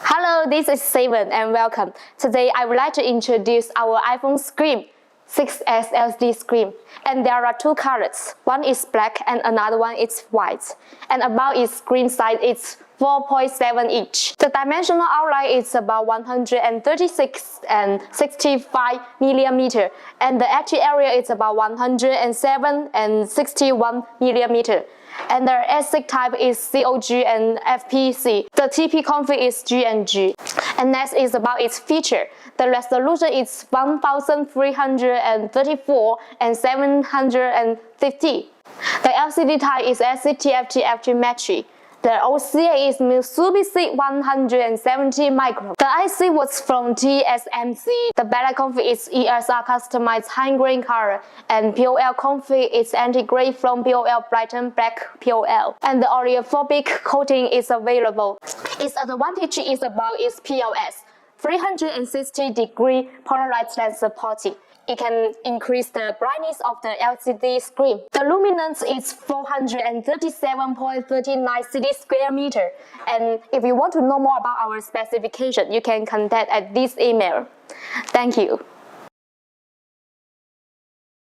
Hello, this is Seven and welcome. Today I would like to introduce our iPhone screen 6S LCD screen, and there are two colors. One is black and another one is white. And about its screen size, it's 4.7 inch. The dimensional outline is about 136 and 65 millimeter, and the active area is about 107 and 61 millimeter. And the ASIC type is COG and FPC. The TP config is G&G. And next is about its feature. The resolution is 1334 and 750. The LCD type is SCTFT Matrix. The OCA is Mitsubishi 170 micro. The IC was from TSMC. The backlight config is ESR customized high-grain color, and POL config is anti-gray from POL Brighten Black POL. And the oleophobic coating is available. Its advantage is about its PLS, 360-degree polarized lens supporting. It can increase the brightness of the LCD screen. The luminance is 437.39 CD square meter. And if you want to know more about our specification, you can contact at this email. Thank you.